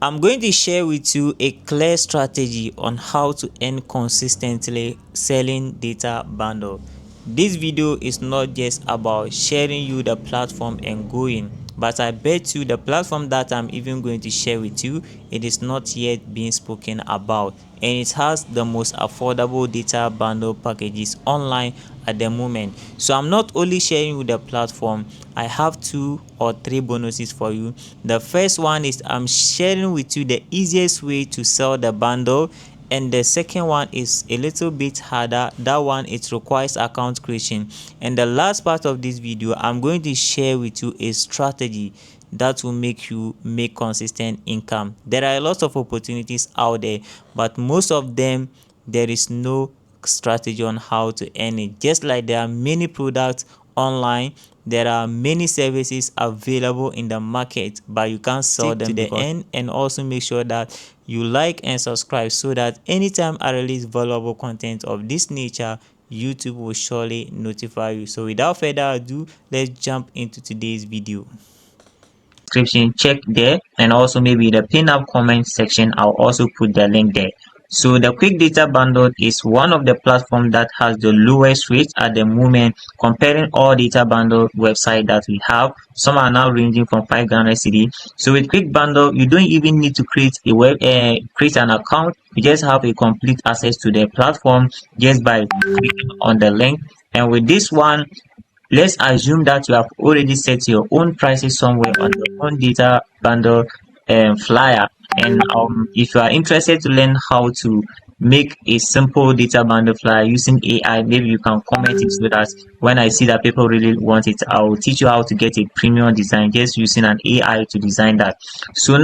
I'm going to share with you a clear strategy on how to earn consistently selling data bundle. This video is not just about sharing you the platform and going, but I bet you the platform that I'm even going to share with you, it is not yet being spoken about, and it has the most affordable data bundle packages online at the moment. So I'm not only sharing with the platform, I have 2 or 3 bonuses for you. The first one is I'm sharing with you the easiest way to sell the bundle, and the second one is a little bit harder. That one, it requires account creation. And the last part of this video, I'm going to share with you a strategy that will make you make consistent income. There are a lot of opportunities out there, but most of them there is no strategy on how to earn it. Just like there are many products online, there are many services available in the market, but you can't sell them to the end. And also make sure that you like and subscribe so that anytime I release valuable content of this nature, YouTube will surely notify you. So without further ado, let's jump into today's video. Description, check there, and also maybe the pin up comment section, I'll also put the link there. So the quick data bundle is one of the platforms that has the lowest rates at the moment, comparing all data bundle websites that we have. Some are now ranging from 5 Ghana cedi. So with quick bundle, you don't even need to create an account. You just have a complete access to the platform just by clicking on the link. And with this one, let's assume that you have already set your own prices somewhere on your own data bundle flyer. And if you are interested to learn how to make a simple data bundle flyer using AI, maybe you can comment it so that when I see that people really want it, I will teach you how to get a premium design just using an AI to design that. So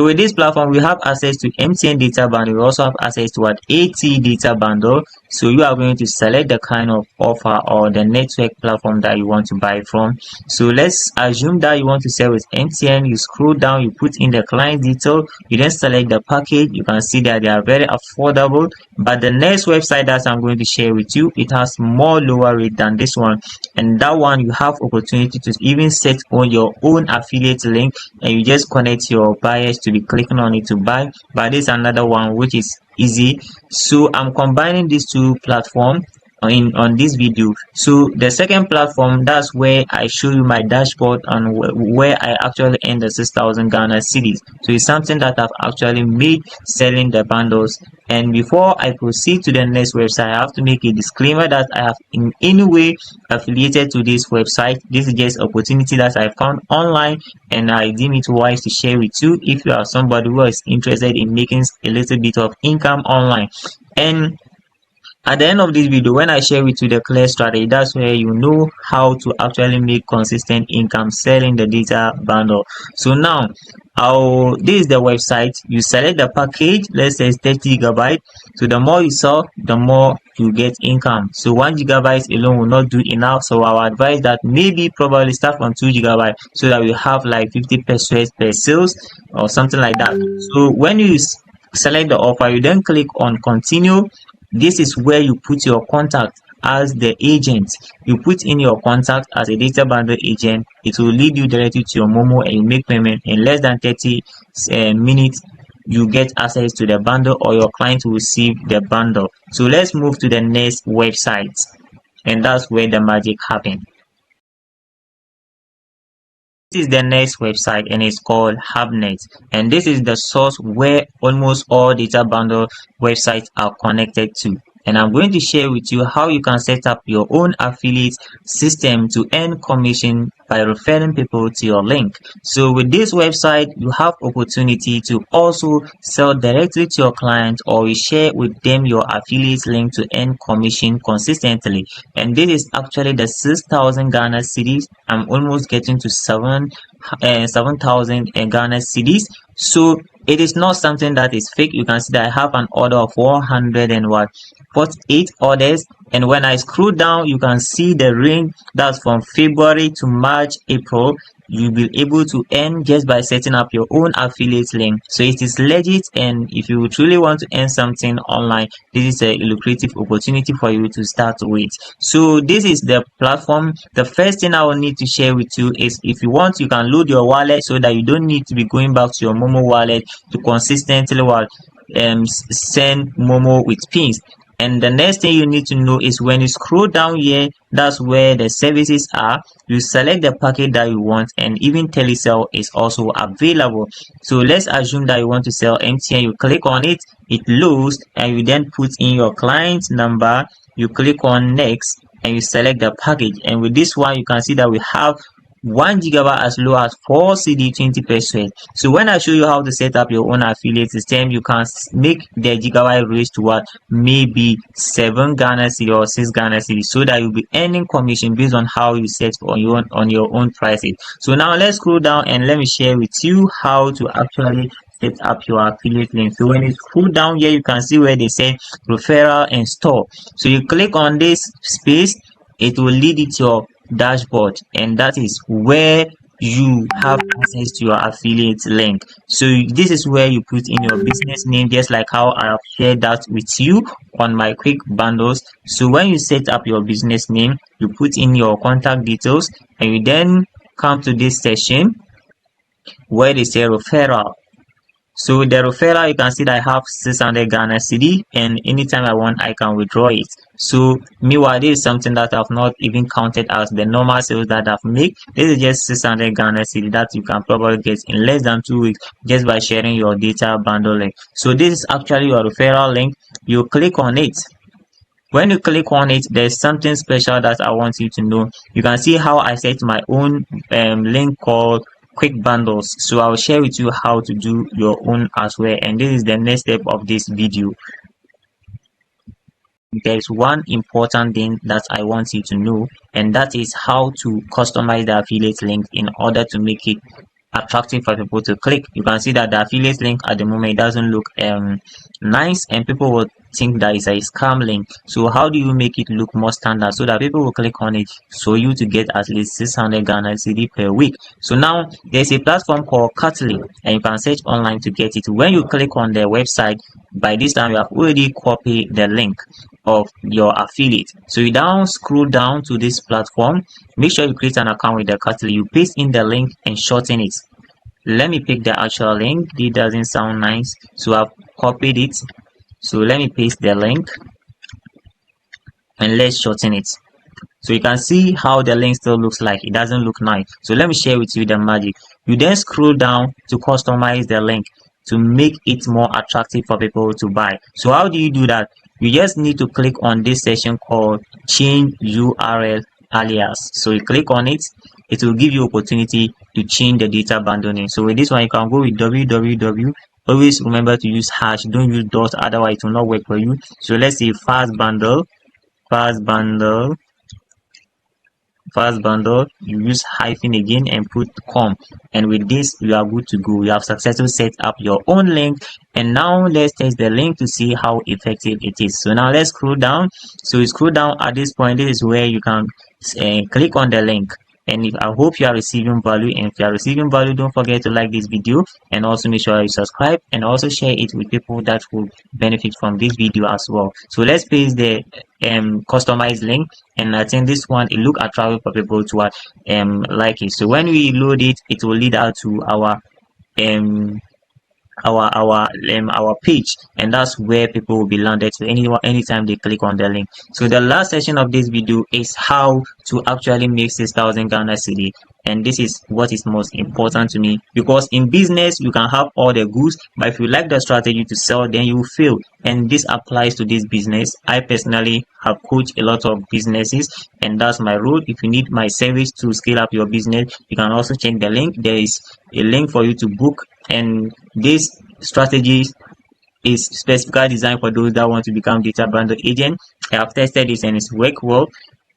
with this platform, we have access to MTN data bundle. We also have access to an AT data bundle. So you are going to select the kind of offer or the network platform that you want to buy from. So let's assume that you want to sell with MTN. You scroll down, you put in the client detail, you then select the package. You can see that they are very affordable. But the next website that I'm going to share with you, it has more lower rate than this one. And that one, you have opportunity to even set on your own affiliate link, and you just connect your buyers to be clicking on it to buy. But this is another one which is easy. So I'm combining these two platforms on this video. So the second platform, that's where I show you my dashboard and where I actually earn the 6,000 Ghana cedis. So it's something that I've actually made selling the bundles. And before I proceed to the next website, I have to make a disclaimer that I have in any way affiliated to this website. This is just opportunity that I found online, and I deem it wise to share with you if you are somebody who is interested in making a little bit of income online. And at the end of this video, when I share with you the clear strategy, that's where you know how to actually make consistent income selling the data bundle. So now, this is the website. You select the package, let's say it's 30 GB. So the more you sell, the more you get income. So 1 GB alone will not do enough. So I would advise that maybe probably start from 2 GB so that you have like 50 pesos per sales or something like that. So when you select the offer, you then click on continue. This is where you put your contact as the agent. You put in your contact as a data bundle agent. It will lead you directly to your Momo, and you make payment in less than 30 minutes. You get access to the bundle, or your client will receive the bundle. So let's move to the next website, and that's where the magic happens. This is the next website, and it's called Hubnet, and this is the source where almost all data bundle websites are connected to. And I'm going to share with you how you can set up your own affiliate system to earn commission by referring people to your link. So with this website, you have opportunity to also sell directly to your client, or you share with them your affiliate link to earn commission consistently. And this is actually the 6,000 Ghana cedis. I'm almost getting to 7,000 Ghana cedis. So it is not something that is fake. You can see that I have an order of 448 orders, and when I scroll down, you can see the range that's from February to March, April. you'll be able to earn just by setting up your own affiliate link. So it is legit, and if you truly want to earn something online, this is a lucrative opportunity for you to start with. So this is the platform. The first thing I will need to share with you is, if you want, you can load your wallet so that you don't need to be going back to your Momo wallet to consistently send Momo with pins. And the next thing you need to know is, when you scroll down here, that's where the services are. You select the package that you want, and even telecell is also available. So let's assume that you want to sell MTN. You click on it, it loads, and you then put in your client number. You click on next, and you select the package. And with this one, you can see that we have 1 gigabyte as low as 4 CD 20%. So when I show you how to set up your own affiliate system, you can make the gigabyte raise to what, maybe 7 Ghana cedi or 6 Ghana cedi, so that you'll be earning commission based on how you set on your own prices. So now let's scroll down and let me share with you how to actually set up your affiliate link. So when you scroll down here, you can see where they say referral and store. So you click on this space, it will lead it to your dashboard, and that is where you have access to your affiliate link. So this is where you put in your business name, just like how I have shared that with you on my quick bundles. So when you set up your business name, you put in your contact details, and you then come to this section where they say referral. So the referral, you can see that I have 600 Ghana cedi, and anytime I want, I can withdraw it. So meanwhile, this is something that I've not even counted as the normal sales that I've made. This is just 600 Ghana cedi that you can probably get in less than 2 weeks just by sharing your data bundle link. So this is actually your referral link. You click on it. When you click on it, there's something special that I want you to know. You can see how I set my own link called quick bundles. So I'll share with you how to do your own as well, and this is the next step of this video. There's one important thing that I want you to know, and that is how to customize the affiliate link in order to make it attractive for people to click. You can see that the affiliate link at the moment doesn't look nice, and people will think that it's a scam link. So how do you make it look more standard so that people will click on it, so you to get at least 600 Ghana cedi per week? So now there's a platform called Catly, and you can search online to get it. When you click on the website, by this time you have already copied the link of your affiliate. So you scroll down to this platform, make sure you create an account with the Catly, you paste in the link and shorten it. Let me pick the actual link. It doesn't sound nice, so I've copied it. So let me paste the link and let's shorten it. So you can see how the link still looks like. It doesn't look nice. So let me share with you the magic. You then scroll down to customize the link to make it more attractive for people to buy. So how do you do that? You just need to click on this section called change URL alias. So you click on it, it will give you opportunity to change the data bundle name. So with this one, you can go with www. Always remember to use hash, don't use dot, otherwise it will not work for you. So let's say fast bundle, you use hyphen again and put com, and with this you are good to go. You have successfully set up your own link, and now let's test the link to see how effective it is. So now let's scroll down. So you scroll down at this point, this is where you can click on the link. And I hope you are receiving value, and if you are receiving value, don't forget to like this video and also make sure you subscribe and also share it with people that will benefit from this video as well. So let's paste the customized link, and I think this one, it look attractive for people to like it. So when we load it, it will lead out to our page, and that's where people will be landed to anytime they click on the link. So the last section of this video is how to actually make 6,000 Ghana cedi, and this is what is most important to me, because in business you can have all the goods, but if you lack the strategy to sell, then you will fail. And this applies to this business. I personally have coached a lot of businesses, and that's my role. If you need my service to scale up your business, you can also check the link. There is a link for you to book, and this strategy is specifically designed for those that want to become data bundle agent. I have tested this and it's worked well,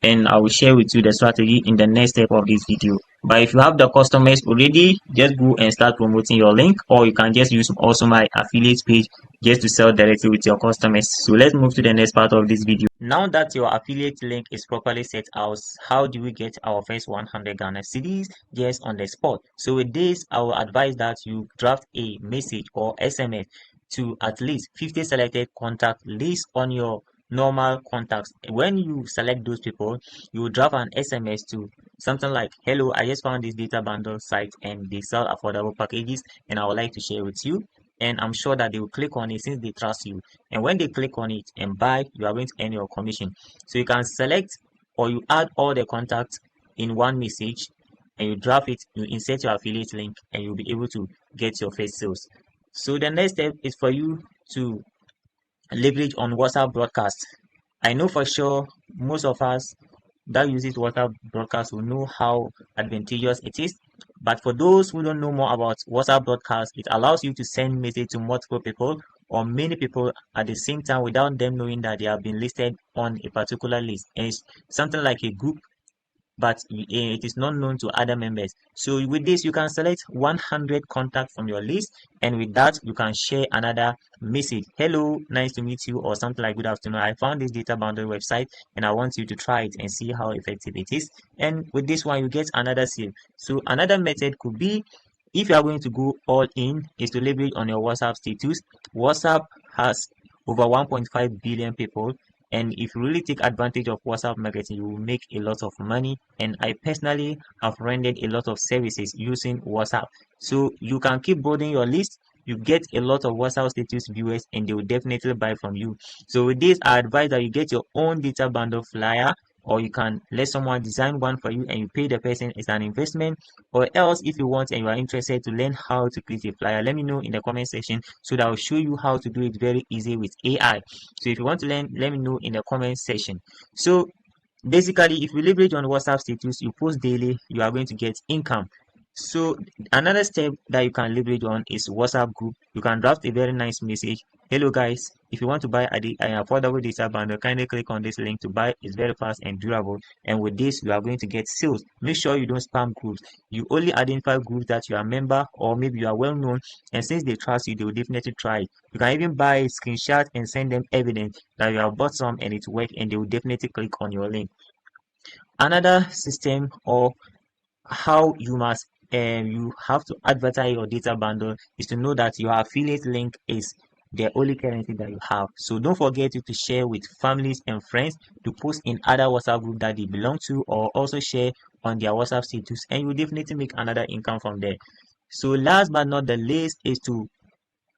and I will share with you the strategy in the next step of this video. But if you have the customers already, just go and start promoting your link, or you can just use also my affiliate page just to sell directly with your customers. So let's move to the next part of this video. Now that your affiliate link is properly set out, how do we get our first 100 Ghana cedis just on the spot? So with this, I will advise that you draft a message or SMS to at least 50 selected contact list on your normal contacts. When you select those people, you will draft an SMS to something like, hello, I just found this data bundle site and they sell affordable packages and I would like to share with you. And I'm sure that they will click on it since they trust you. And when they click on it and buy, you are going to earn your commission. So you can select or you add all the contacts in one message and you draft it, you insert your affiliate link, and you'll be able to get your first sales. So the next step is for you to leverage on WhatsApp broadcast. I know for sure most of us that uses WhatsApp broadcast will know how advantageous it is. But for those who don't know more about WhatsApp broadcast, it allows you to send message to multiple people or many people at the same time without them knowing that they have been listed on a particular list. And it's something like a group, but it is not known to other members. So with this, you can select 100 contacts from your list, and with that, you can share another message. Hello, nice to meet you, or something like good afternoon. I found this data bundle website, and I want you to try it and see how effective it is. And with this one, you get another sale. So another method could be, if you are going to go all in, is to leverage on your WhatsApp status. WhatsApp has over 1.5 billion people, and if you really take advantage of WhatsApp marketing, you will make a lot of money. And I personally have rendered a lot of services using WhatsApp. So you can keep building your list. You get a lot of WhatsApp status viewers and they will definitely buy from you. So with this, I advise that you get your own data bundle flyer, or you can let someone design one for you and you pay the person as an investment. Or else, if you want and you are interested to learn how to create a flyer, let me know in the comment section so that I'll show you how to do it very easy with AI. So if you want to learn, let me know in the comment section. So basically, if you leverage on WhatsApp status, you post daily, you are going to get income. So another step that you can leverage on is WhatsApp group. You can draft a very nice message. Hello guys, if you want to buy an affordable data bundle, kindly click on this link to buy. It's very fast and durable, and with this you are going to get sales. Make sure you don't spam groups. You only identify groups that you are a member or maybe you are well known, and since they trust you, they will definitely try it. You can even buy a screenshot and send them evidence that you have bought some and it worked, and they will definitely click on your link. Another system or how you have to advertise your data bundle is to know that your affiliate link is the only currency that you have. So don't forget to share with families and friends, to post in other WhatsApp group that they belong to, or also share on their WhatsApp status, and you will definitely make another income from there. So last but not the least is to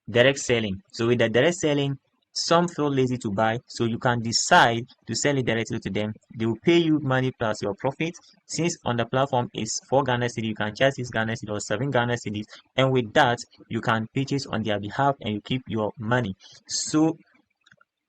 direct selling. So with the direct selling, some feel lazy to buy, so you can decide to sell it directly to them. They will pay you money plus your profit. Since on the platform is 4 Ghana cedi, you can charge 6 Ghana cedi or 7 Ghana cedis, and with that you can purchase on their behalf and you keep your money. So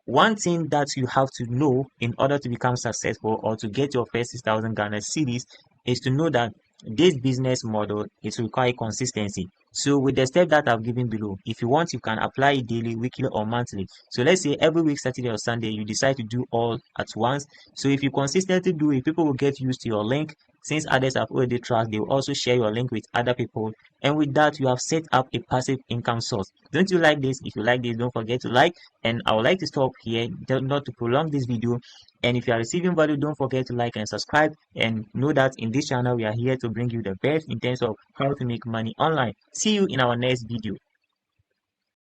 one thing that you have to know in order to become successful or to get your first 6,000 Ghana cedis is to know that this business model is require consistency. So with the step that I've given below, if you want, you can apply it daily, weekly, or monthly. So let's say every week, Saturday or Sunday, you decide to do all at once. So if you consistently do it, people will get used to your link. Since others have already trust, they will also share your link with other people. And with that, you have set up a passive income source. Don't you like this? If you like this, don't forget to like. And I would like to stop here, not to prolong this video. And if you are receiving value, don't forget to like and subscribe, and know that in this channel we are here to bring you the best in terms of how to make money online. See you in our next video.